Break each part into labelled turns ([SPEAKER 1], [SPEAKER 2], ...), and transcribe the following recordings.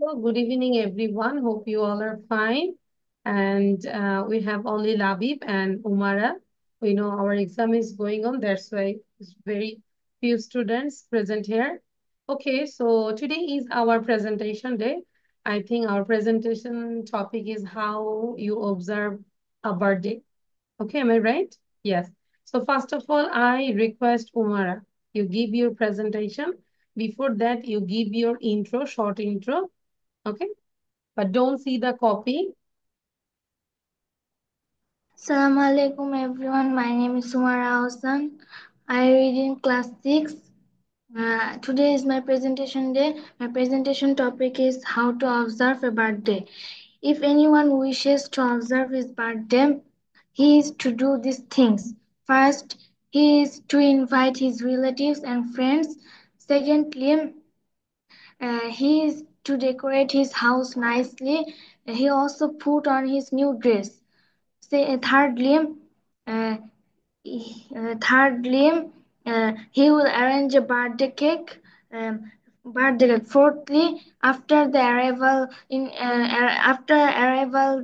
[SPEAKER 1] Hello, good evening, everyone. Hope you all are fine. And we have only Labib and Umara. We know our exam is going on. That's why it's very few students present here. Okay, so today is our presentation day. I think our presentation topic is how you observe a birthday. Okay, am I right? Yes. So first of all, I request Umara, you give your presentation. Before that, you give your intro, short intro. Okay, but don't see the copy.
[SPEAKER 2] Assalamu alaikum everyone. My name is Sumara Hassan. I read in class 6. Today is my presentation day. My presentation topic is how to observe a birthday. If anyone wishes to observe his birthday, he is to do these things. First, he is to invite his relatives and friends. Secondly, he is to decorate his house nicely. He also put on his new dress. Thirdly, uh, he will arrange a birthday cake. Um, Fourthly, after arrival,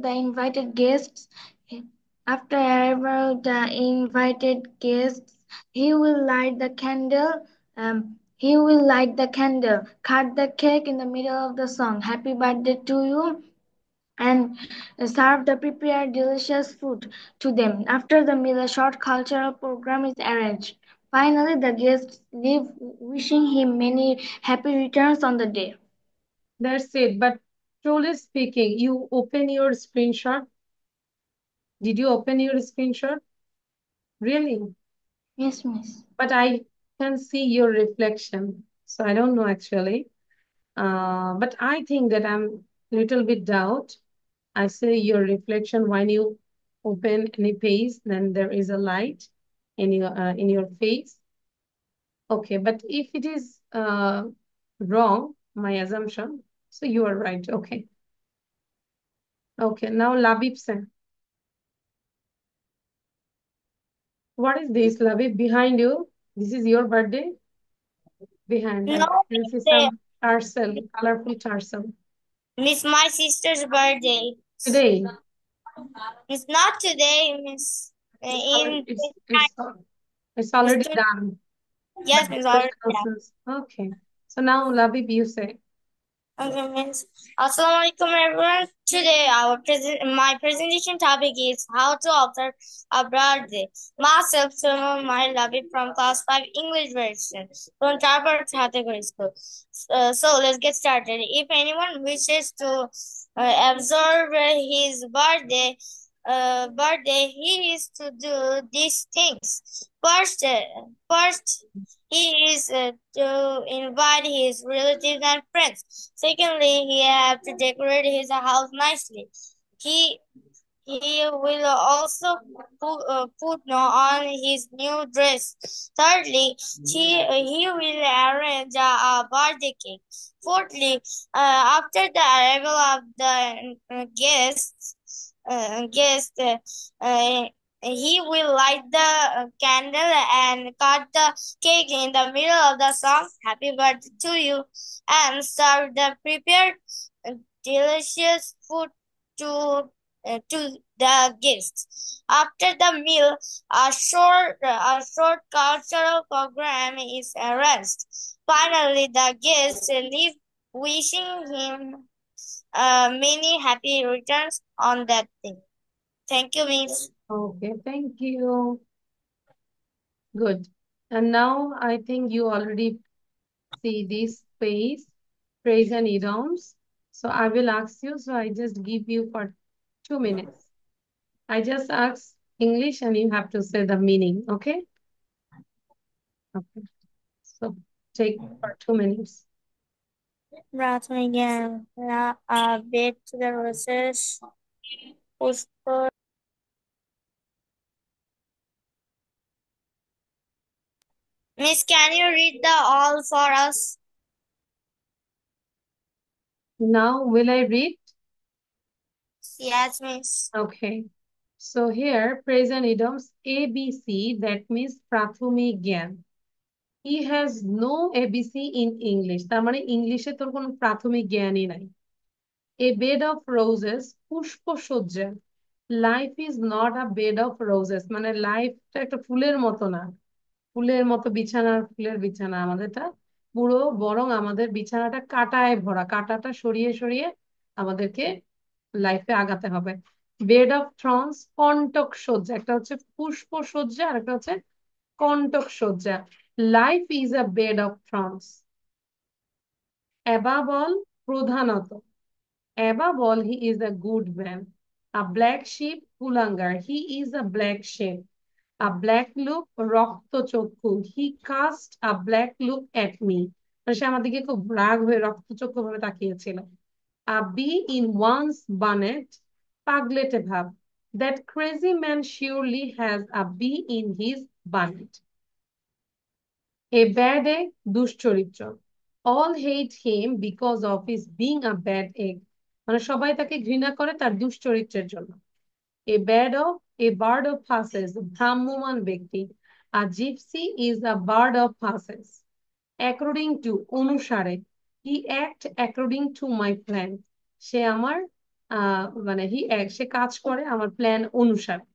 [SPEAKER 2] the invited guests. After arrival, the invited guests, he will light the candle. Cut the cake in the middle of the song. Happy birthday to you, and serve the prepared delicious food to them. After the meal, a short cultural program is arranged. Finally, the guests leave wishing him many happy returns on the day.
[SPEAKER 1] That's it. But truly speaking, you open your screenshot. Did you open your screenshot? Really?
[SPEAKER 2] Yes, miss.
[SPEAKER 1] But I can see your reflection. So I don't know actually. But I think that I'm little bit doubt. I see your reflection when you open any page, then there is a light in your face. Okay, but if it is wrong, my assumption, so you are right. Okay. Okay, now Labib Sen. What is this, Labib, behind you? This is your birthday? Behind,
[SPEAKER 3] No,
[SPEAKER 1] I can see
[SPEAKER 3] today.
[SPEAKER 1] some tarsal, colorful tarsal.
[SPEAKER 3] Miss my sister's birthday.
[SPEAKER 1] Today,
[SPEAKER 3] It's not today, Miss.
[SPEAKER 1] it's already,
[SPEAKER 3] In
[SPEAKER 1] it's
[SPEAKER 3] it's
[SPEAKER 1] already
[SPEAKER 3] to,
[SPEAKER 1] done. But
[SPEAKER 3] yes, Miss already.
[SPEAKER 1] decoration also. Okay. So now, Labib, you say.
[SPEAKER 3] Okay, Miss. Assalamualaikum everyone. Today my presentation topic is how to observe a birthday. Myself, my lovey from class 5 English version from Tarbar Category School. So let's get started. If anyone wishes to observe his birthday, he is to do these things. First, he is to invite his relatives and friends. Secondly, he have to decorate his house nicely. He he will also put on his new dress. Thirdly, he will arrange a birthday cake. Fourthly, after the arrival of the guest, he will light the candle and cut the cake in the middle of the song "Happy Birthday to You" and serve the prepared delicious food to the guests. After the meal, a short cultural program is arranged. Finally, the guests leave wishing him many happy returns on that day. Thank you, Miss.
[SPEAKER 1] Okay, thank you. Good. And now I think you already see this space, praise and idioms. So I will ask you, so I just give you for 2 minutes. I just ask English and you have to say the meaning, okay? Okay. So take for 2 minutes.
[SPEAKER 3] রাত হয়ে গেল bed to the roses Pushpa. Miss, can you read the all for us?
[SPEAKER 1] Now will I read?
[SPEAKER 3] Yes, Miss.
[SPEAKER 1] Okay. So here, present idioms ABC, that means প্রাথমিক জ্ঞান. He has no ABC in English. তার মানে ইংলিশে তোর কোনো প্রাথমিক জ্ঞানই নাই. A bed of roses, পুষ্পসজ্জা। Life is not a bed of roses, মানে লাইফটা একটা ফুলের মতো না, ফুলের মতো বিছানা, ফুলের বিছানা আমাদেরটা পুরো, বরং আমাদের বিছানাটা কাঁটায় ভরা, কাঁটাটা সরিয়ে সরিয়ে আমাদেরকে লাইফে আগাতে হবে। বেড অফ থ্রনস, কন্টক সজ্জা, একটা হচ্ছে পুষ্প সজ্জা আর একটা হচ্ছে কন্টক সজ্জা। Life is a bed of thorns. Above all, প্রধানত। Above all, he is a good man. A black sheep, কুলাঙ্গার, he is a black sheep. A black look, রক্তচক্ষু, he cast a black look at me. মানে সে আমার দিকে খুব রাগ হয়ে রক্তচক্ষু ভাবে তাকিয়েছিল। A bee in one's bonnet, পাগলেটে ভাব। That crazy man surely has a bee in his bonnet. A bad egg, দুশ্চরিত্র। All hate him because of his being a bad egg. মানে সবাই তাকে ঘৃণা করে তার দুশ্চরিত্রের জন্য। A bad of, a bird of passes, ভ্রাম্যমান ব্যক্তি। A gypsy is a bird of passes. According to, অনুসারে। He act according to my plan. সে আমার মানে সে কাজ করে আমার প্ল্যান অনুসারে।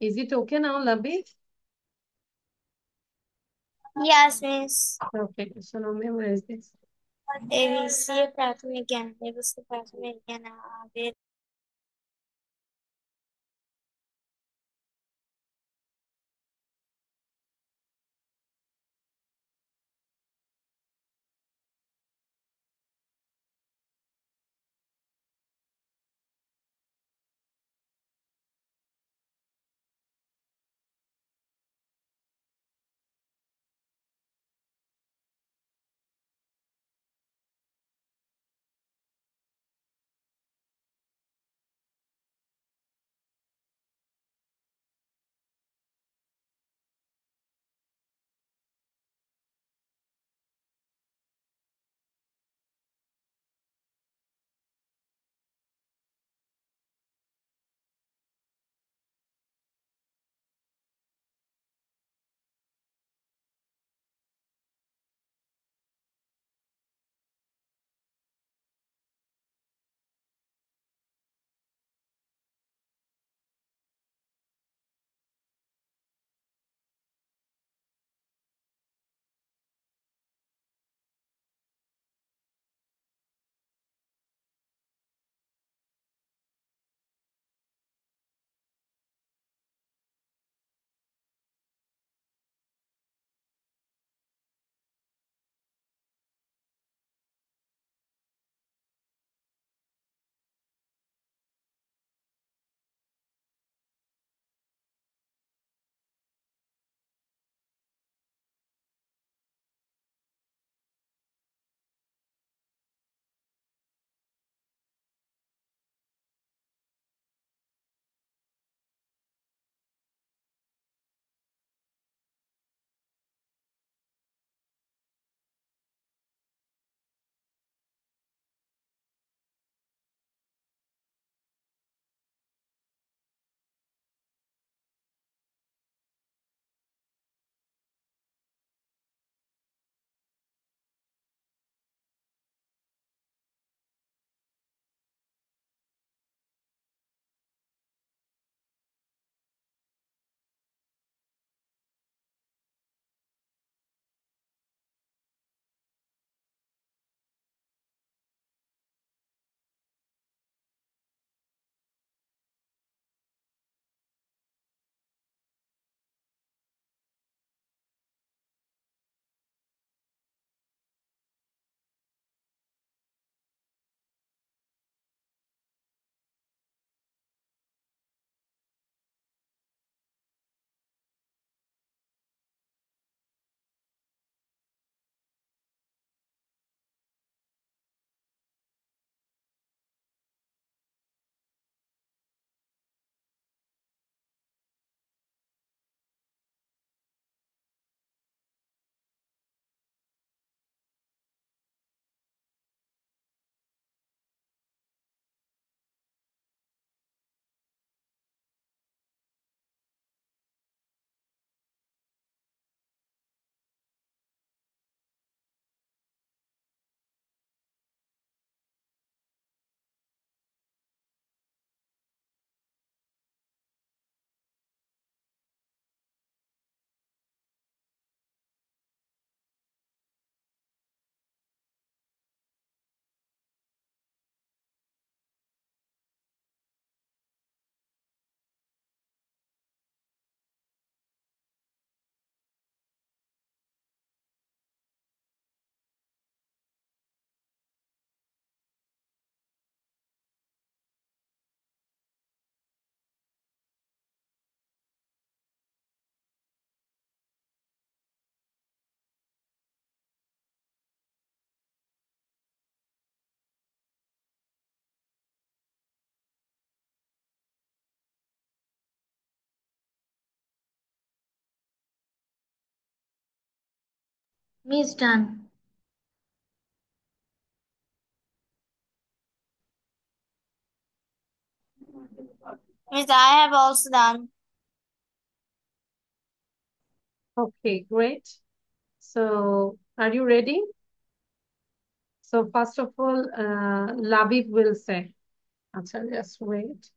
[SPEAKER 1] Is it okay now, Labi?
[SPEAKER 3] Yes, Miss.
[SPEAKER 1] Okay, so now memorize this.
[SPEAKER 3] ABC प्राथमिक ज्ञान, ABC प्राथमिक ज्ञान आगे
[SPEAKER 2] Miss done.
[SPEAKER 3] Miss, I have also done.
[SPEAKER 1] Okay, great. So, are you ready? So, first of all, Labib will say. Acha, just wait.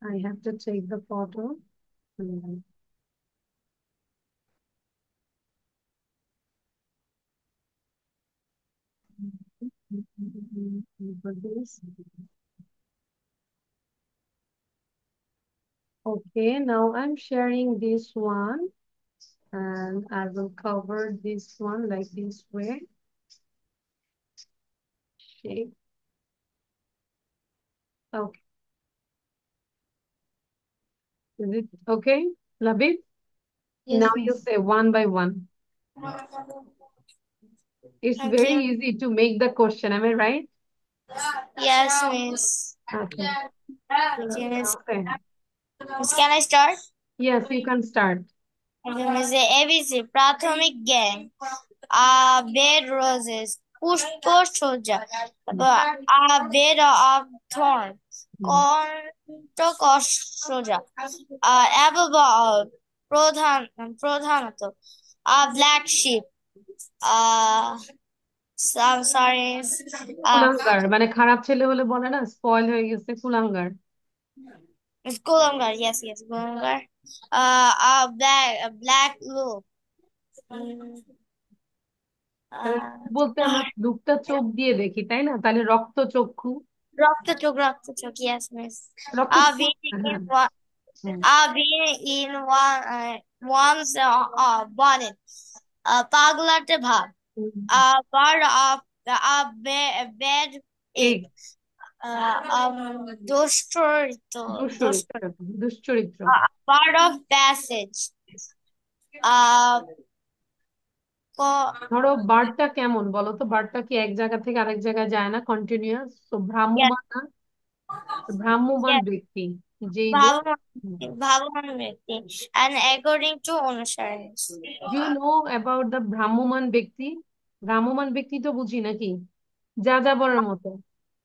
[SPEAKER 1] I have to take the photo. Hmm. Okay, now I'm sharing this one and I will cover this one like this way. Shape. Okay. Is it okay, Labib?
[SPEAKER 2] Yes,
[SPEAKER 1] Now you
[SPEAKER 2] miss.
[SPEAKER 1] say one by one. It's very
[SPEAKER 3] Okay.
[SPEAKER 1] easy to make the question. Am I right?
[SPEAKER 3] Yes, Miss.
[SPEAKER 1] Okay. So
[SPEAKER 3] Okay, Miss.
[SPEAKER 1] now say.
[SPEAKER 3] Miss, can I start?
[SPEAKER 1] Yes, you can start.
[SPEAKER 3] Okay, Miss, ABC প্রাথমিক জ্ঞান bed roses পুষ্পসজ্জা তারপর a bed of thorns কণ্টকসজ্জা above all প্রধানত a black sheep uh I'm sorry uh
[SPEAKER 1] কুলাঙ্গার মানে খারাপ ছেলে হলে বলে না স্পয়েল হয়ে গেছে কুলাঙ্গার।
[SPEAKER 3] it's Golongar, yes Golongar a black loop
[SPEAKER 1] তাহলে
[SPEAKER 3] uh,
[SPEAKER 1] বলতে আমরা লুকটা চোখ দিয়ে দেখি তাই না, তাহলে রক্ত চক্ষু
[SPEAKER 3] রক্তচোখ, yes, miss.
[SPEAKER 1] রক্ত
[SPEAKER 3] I've
[SPEAKER 1] চক্ষু
[SPEAKER 3] been in
[SPEAKER 1] হ্যাঁ।
[SPEAKER 3] one.
[SPEAKER 1] Hmm.
[SPEAKER 3] I've been in one one's bonnet. পাগলাটে ভাব. Bird of a bed egg.
[SPEAKER 1] Egg
[SPEAKER 3] দুশ্চরিত.
[SPEAKER 1] দুশ্চরিত্র দুশ্চরিত্র।
[SPEAKER 3] Bird of passage. Uh,
[SPEAKER 1] ধরো বার্ডটা কেমন বলো তো, বার্ডটা কি এক জায়গা থেকে আরেক জায়গায় যায় না কন্টিনিউয়াস, তো
[SPEAKER 3] yes,
[SPEAKER 1] ভ্রাম্যমাণ না, ভ্রাম্যমাণ
[SPEAKER 3] yes.
[SPEAKER 1] ব্যক্তি যেই লোক।
[SPEAKER 3] ভাবমান ব্যক্তি and according to অনুসারে.
[SPEAKER 1] Do you know about the ভ্রাম্যমাণ ব্যক্তি? ভ্রাম্যমাণ ব্যক্তি তো বুঝি নাকি, যাযাবরের মতো,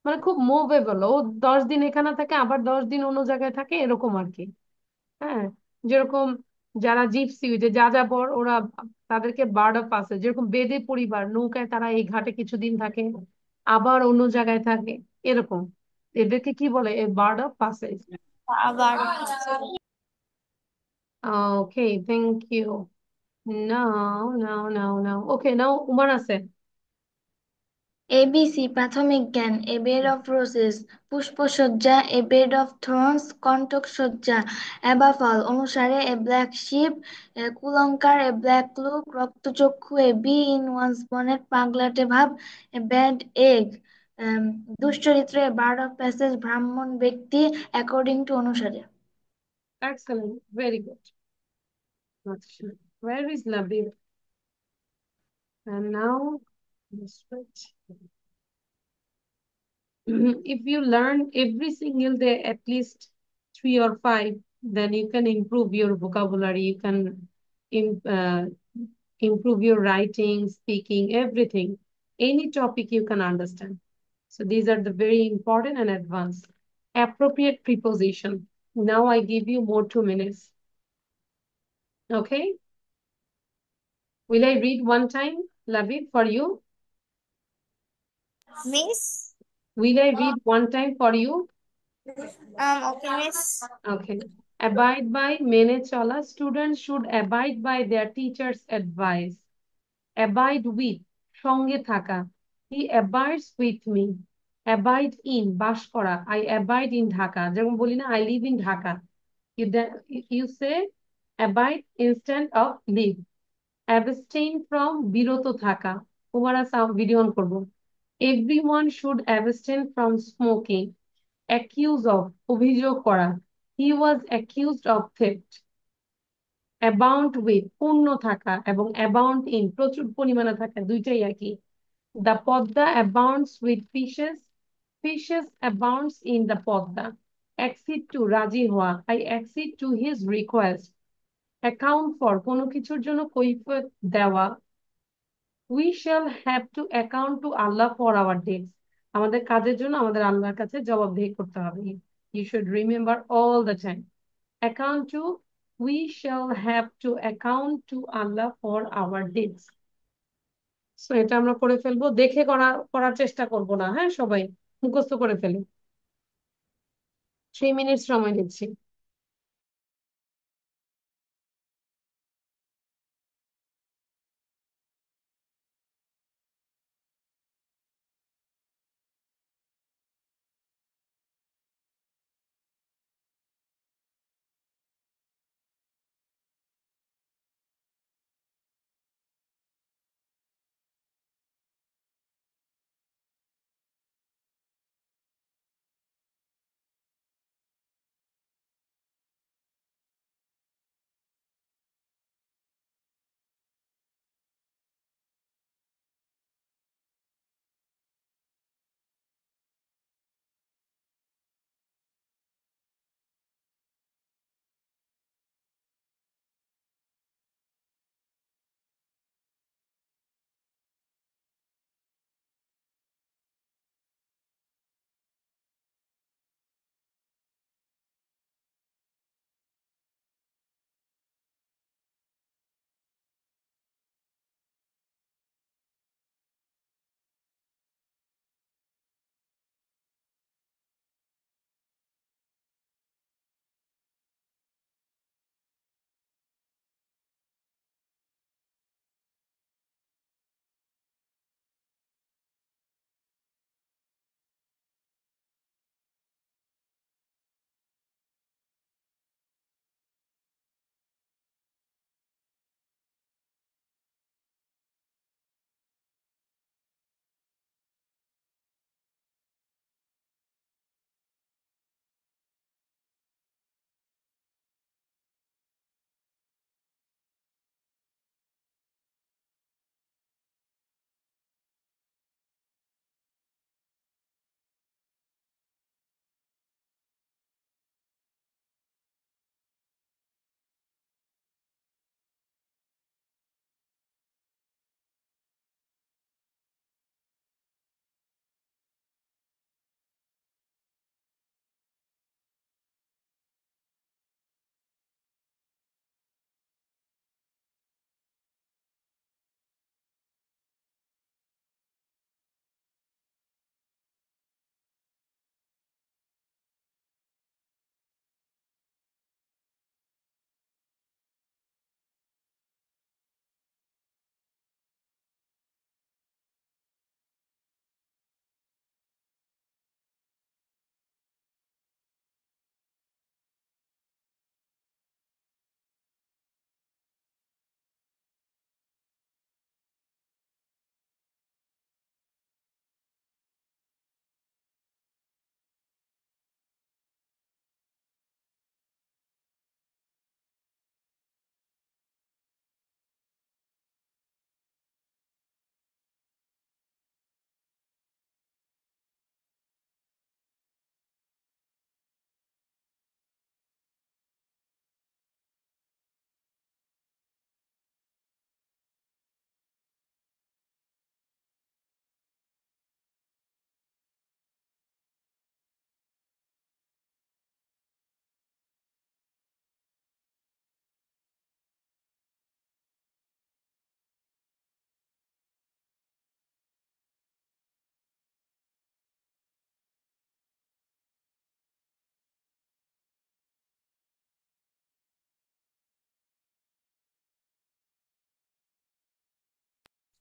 [SPEAKER 1] মানে খুব মুভেবল, ও 10 দিন এখানে থাকে আবার 10 দিন অন্য জায়গায় থাকে এরকম আর কি। হ্যাঁ, যেরকম যারা জিপসি যে যাযাবর ওরা, তাদেরকে বার্ড অফ পাসেজ, যেরকম বেদে পরিবার নৌকায় তারা এই ঘাটে কিছুদিন থাকে আবার অন্য জায়গায় থাকে এরকম, এদেরকে কি বলে বার্ড অফ পাসেজ।
[SPEAKER 3] আবার
[SPEAKER 1] ওকে, থ্যাংক ইউ। নাও নাও নাও নাও ওকে, নাও উমার আছে।
[SPEAKER 2] ABC প্রাথমিক জ্ঞান A bed of roses পুষ্পসজ্জা A bed of thorns কণ্টকসজ্জা above all অনুসারে A black sheep কুলঙ্কার A black look রক্তচক্ষু A bee in one's bonnet পাগলাটে ভাব A bad egg দুশ্চরিত্র A bird of passage ব্রাহ্মণ ব্যক্তি according to অনুসারে।
[SPEAKER 1] Excellent, very good. আচ্ছা, where is Labib? And now just wait. If you learn every single day at least 3 or 5, then you can improve your vocabulary, you can im- uh, improve your writing, speaking, everything. Any topic you can understand. So these are the very important and advanced. Appropriate preposition. Now I give you more 2 minutes. Okay? Will I read one time, Labib, for you?
[SPEAKER 3] miss
[SPEAKER 1] Will I read one time for you?
[SPEAKER 3] okay miss
[SPEAKER 1] Okay. Abide by, মেনে চলা, students should abide by their teacher's advice. Abide with, সঙ্গে থাকা, he abides with me. Abide in, বাস করা, I abide in Dhaka. যেমন বলি না I live in Dhaka, you say abide instead of live. Abstain from, বিরত থাকা, তোমারা video on করবো। Everyone should abstain from smoking. Accuse of, অভিযোগ করা, he was accused of theft. Abound with, পূর্ণ থাকা, এবং abound in, প্রচুর পরিমাণে থাকা, দুইটাই একই। The Padma abounds with fishes. Fishes abounds in the Padma. Accede to, রাজি হওয়া, I accede to his request. Account for, কোনো কিছুর জন্য কৈফিয়ত দেওয়া, we shall have to account to Allah for our deeds. আমাদের কাজের জন্য আমাদের আল্লাহর কাছে জবাবদিহি করতে হবে। You should remember all the time. Account to, we shall have to account to Allah for our deeds. So এটা আমরা করে ফেলবো, দেখে করার চেষ্টা করব না, হ্যাঁ সবাই মুখস্থ করে ফেলি। 3 মিনিট সময় দিচ্ছি।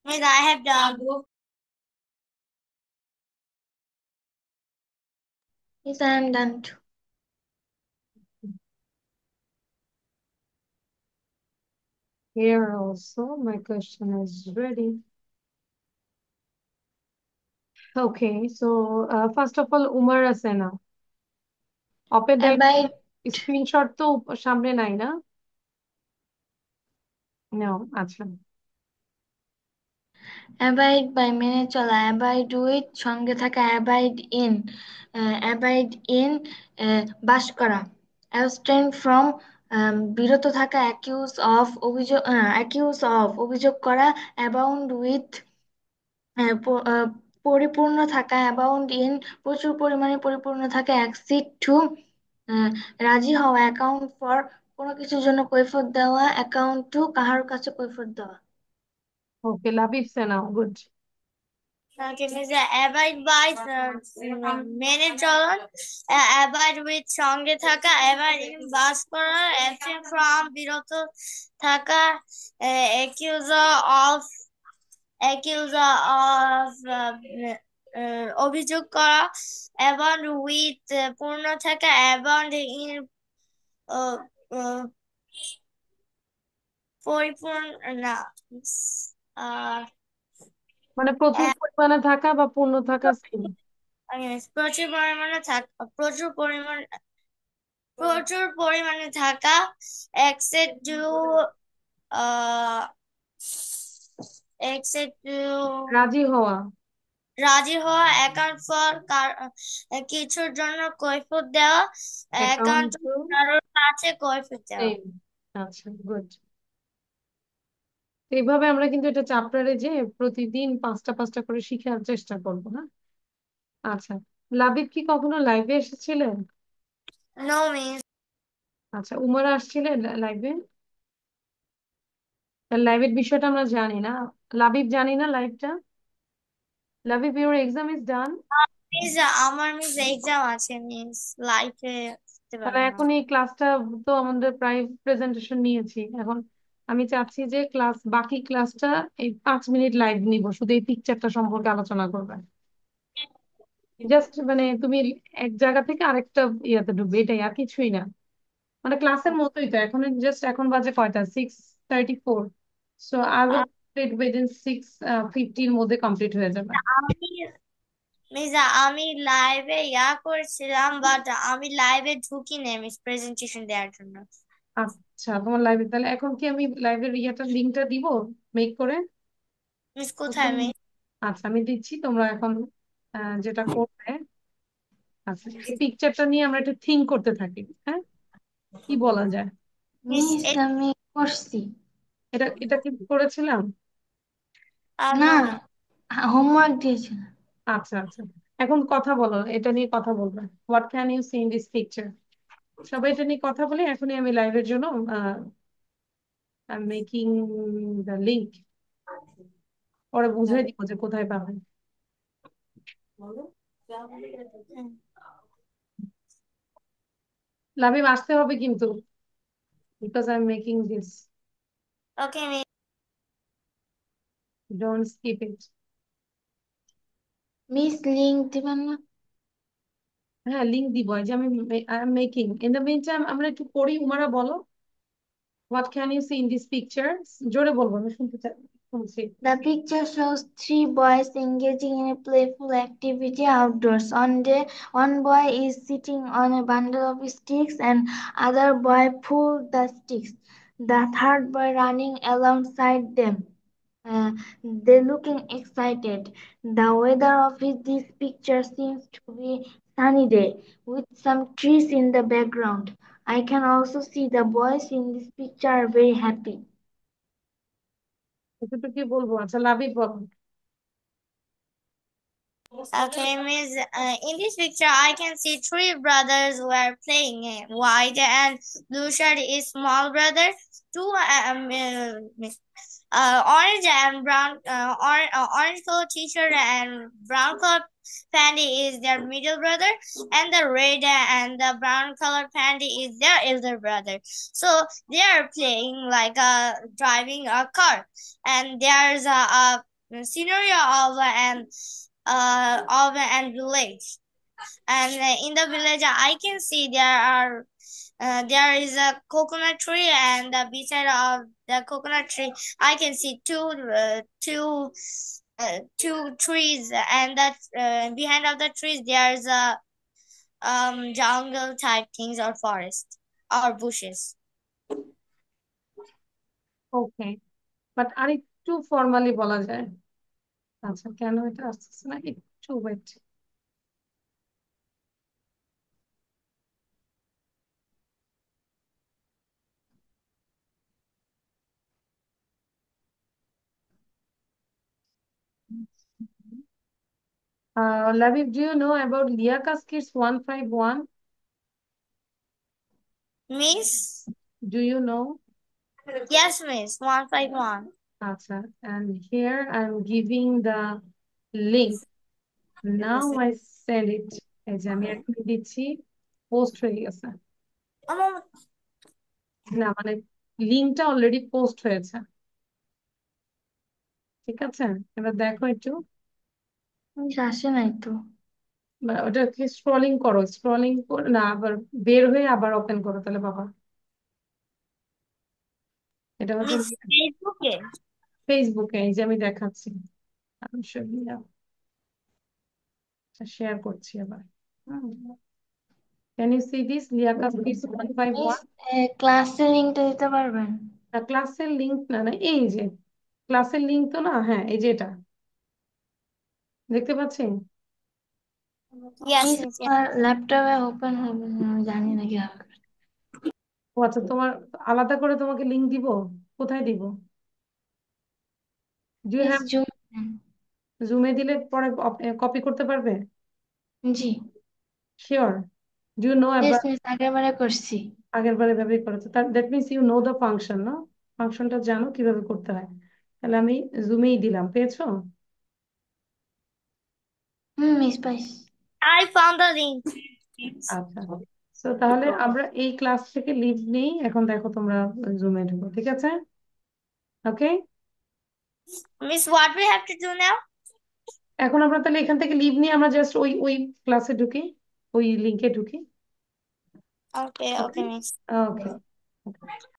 [SPEAKER 3] Miss, I have done.
[SPEAKER 2] Yes, I am done too.
[SPEAKER 1] Here also my question is ready. Okay, so first of all, Umar আছে না? অপের
[SPEAKER 2] Abide,
[SPEAKER 1] স্ক্রিনশট তো সামনে নাই না? No, আচ্ছা।
[SPEAKER 2] abide by মেনে চলা, abide with সঙ্গে থাকা, abide in, abide in বাস করা, abstain from বিরত থাকা, অভিযোগ করা, অ্যাবাউন্ড উইথ পরিপূর্ণ থাকা, অ্যাবাউন্ড ইন প্রচুর পরিমাণে পরিপূর্ণ থাকা, অ্যাক্সিড টু রাজি হওয়া, অ্যাকাউন্ট ফর কোনো কিছুর জন্য কৈফিয়ত দেওয়া, অ্যাকাউন্ট টু কাহার কাছে কৈফিয়ত দেওয়া।
[SPEAKER 1] ওকে, লাবিব সে নাও, good.
[SPEAKER 3] Okay, Miss, abide by মেনে চলন, abide with সঙ্গে থাকা, abide in বাস করা, abstain from বিরত থাকা, accuser of অভিযোগ করা, abound with পূর্ণ থাকা, abound in পরিপূর্ণ না, আহ
[SPEAKER 1] মানে প্রচুর পরিমাণে থাকা বা পূর্ণ থাকা সেম।
[SPEAKER 3] প্রচুর পরিমাণে থাকা, প্রচুর পরিমাণে থাকা, except to
[SPEAKER 1] রাজি হওয়া।
[SPEAKER 3] রাজি হওয়া, অ্যাকাউন্ট ফর কিছুর জন্য কৈফিয়ত দেওয়া, অ্যাকাউন্ট কারোর কাছে কৈফিয়ত দেওয়া।
[SPEAKER 1] সেম। আচ্ছা, গুড। এইভাবে আমরা কিন্তু এটা চ্যাপ্টারে যে প্রতিদিন 5টা 5টা করে শিখার চেষ্টা করবো, হ্যাঁ? আচ্ছা, লাবিব কি কখনো লাইভে এসেছিলেন?
[SPEAKER 3] No miss.
[SPEAKER 1] আচ্ছা, উমারা আসছিলেন লাইভে? লাইভের বিষয়টা আমরা জানি না। লাবিব জানি না লাইভটা। Labib, your exam is done.
[SPEAKER 3] Miss, আমার মিস এক্সাম আছে মিস, লাইফে আসতে
[SPEAKER 1] তাহলে
[SPEAKER 3] পারবো না।
[SPEAKER 1] এখন এই ক্লাসটা তো আমাদের প্রায় প্রেজেন্টেশন নিয়েছি, এখন আমি চাচ্ছি যে বাকি ক্লাসটা এই 5 মিনিট লাইভ নিব, শুধু এই পিকচারটা সম্পর্কে আলোচনা করবে। জাস্ট মানে তুমি এক জায়গা থেকে আরেকটা ইয়াতে ঢুকবে, এটাই, আর কিছুই না। মানে ক্লাসের মতোই তো। এখন বাজে কয়টা? 6:34। So I will complete within 6:50 মধ্যে কমপ্লিট হয়ে যাবে।
[SPEAKER 3] আমি মিস, আমি লাইভে করেছিলাম, বাট আমি লাইভে ঢুকি নেই মিস প্রেজেন্টেশন দেওয়ার জন্য।
[SPEAKER 1] আচ্ছা, তোমার লাইভে তাহলে এখন কি আমি লাইভের লিঙ্কটা দিব মেক করে?
[SPEAKER 3] মিস কোথায় মিস?
[SPEAKER 1] আচ্ছা, আমি দিচ্ছি, তোমরা এখন যেটা করবে, আচ্ছা, এই পিকচারটা নিয়ে আমরা একটু থিঙ্ক করতে থাকি, হ্যাঁ? কি বলা যায়?
[SPEAKER 3] মিস
[SPEAKER 2] মিস আমি করছি।
[SPEAKER 1] এটা এটা কি করেছিলাম?
[SPEAKER 2] না, হোমওয়ার্ক দিয়েছিল।
[SPEAKER 1] আচ্ছা আচ্ছা, এখন কথা বলো, এটা নিয়ে কথা বলবে। What can you see in this picture? সবাই এটা নিয়ে কথা বলে, এখনই আমি লাইভের জন্য মেকিং দ্য লিঙ্ক, পরে বুঝাই দিব যে কোথায় পাবেন। লাবিব, আসতে হবে কিন্তু, because I am making this.
[SPEAKER 3] Okay miss.
[SPEAKER 1] Don't skip it.
[SPEAKER 2] Miss link দিবেন না?
[SPEAKER 1] হ্যাঁ, লিঙ্ক দিব, এই যে আমি I am making. In the meantime আমরা একটু পড়ি। উমারা বলো, what can you see in this picture? জোরে বলবো, আমি শুনতে চাই, শুনছি।
[SPEAKER 2] The picture shows three boys engaging in a playful activity outdoors. One boy is sitting on a bundle of sticks and other boy pulls the sticks. The third boy running alongside them. They looking excited. The weather of this picture seems to be sunny day with some trees in the background. I can also see the boys in this picture are very happy.
[SPEAKER 1] এতটুকু কি বলবো? আচ্ছা, লাবিব বলো।
[SPEAKER 3] Okay, miss. In this picture, I can see three brothers who are playing. White and blue shirt is small brother. Two orange and brown, orange color t-shirt and brown color panty is their middle brother, and the red and the brown color panty is their elder brother. So they are playing like driving a car, and there's a scenery of an village, and in the village I can see there is a coconut tree, and beside of the coconut tree I can see two trees, and that behind of the trees there's a jungle type things or forest or bushes.
[SPEAKER 1] Okay, but আর একটু formally বলা যায়? আচ্ছা, কেন এটা আসতেছে না? একটু wait. Labib, do you know about Liaquat Kids 151?
[SPEAKER 3] Miss?
[SPEAKER 1] Do you know?
[SPEAKER 3] Yes, Miss. 151.
[SPEAKER 1] Acha. And here I'm giving the link. Now I send it. এই যে আমি এখন দিচ্ছি, পোস্ট হয়ে গেছে। না মানে লিঙ্কটা অলরেডি পোস্ট হয়েছে। ঠিক আছে, এবার দেখো একটু।
[SPEAKER 2] মিস আসে নাই তো।
[SPEAKER 1] ওটাকে স্ক্রলিং করো, স্ক্রলিং করে না আবার বের হয়ে আবার ওপেন করো, তাহলে বাবা। এটা হচ্ছে
[SPEAKER 3] মিস ফেসবুকে?
[SPEAKER 1] ফেসবুকে, এই যে আমি দেখাচ্ছি, শেয়ার করছি আবার। Can you see this Liaquat kids
[SPEAKER 2] miss
[SPEAKER 1] 151?
[SPEAKER 2] ক্লাসের লিংকটা দিতে পারবেন?
[SPEAKER 1] ক্লাসের লিংক না, না এই যে ক্লাসের লিংক তো না, হ্যাঁ এই যে এটা দেখতে পাচ্ছি।
[SPEAKER 3] Yes,
[SPEAKER 2] miss
[SPEAKER 3] Miss.
[SPEAKER 2] আমার ল্যাপটপে ওপেন হবে না, আমি জানি না কিভাবে।
[SPEAKER 1] ও আচ্ছা, তোমার আলাদা করে তোমাকে লিংক দিব? কোথায় দিব? Do you
[SPEAKER 2] miss
[SPEAKER 1] have?
[SPEAKER 2] Zoom.
[SPEAKER 1] জুমে দিলে পরে কপি করতে পারবে?
[SPEAKER 2] জি।
[SPEAKER 1] Sure? Do you know
[SPEAKER 2] yes
[SPEAKER 1] about?
[SPEAKER 2] Miss, আগেরবারে করছি।
[SPEAKER 1] আগের বার এভাবে করেছো, তার that means you know the function, না? ফাংশনটা জানো কিভাবে করতে হয়। তাহলে আমি জুমেই দিলাম, পেয়েছো?
[SPEAKER 2] মিস পাইছি।
[SPEAKER 3] I found the link.
[SPEAKER 1] আচ্ছা, তো তাহলে আমরা এই ক্লাস থেকে লিভ নেই, এখন দেখো তোমরা জুমে ঢুকো, ঠিক আছে? ওকে,
[SPEAKER 3] Miss, what we have to do now?
[SPEAKER 1] এখন আমরা তাহলে এখান থেকে লিভ নিয়ে আমরা জাস্ট ওই ওই ক্লাসে ঢুকি, ওই লিংকে ঢুকি।
[SPEAKER 3] Okay,
[SPEAKER 1] ওকে,
[SPEAKER 3] okay, Miss.
[SPEAKER 1] ওকে।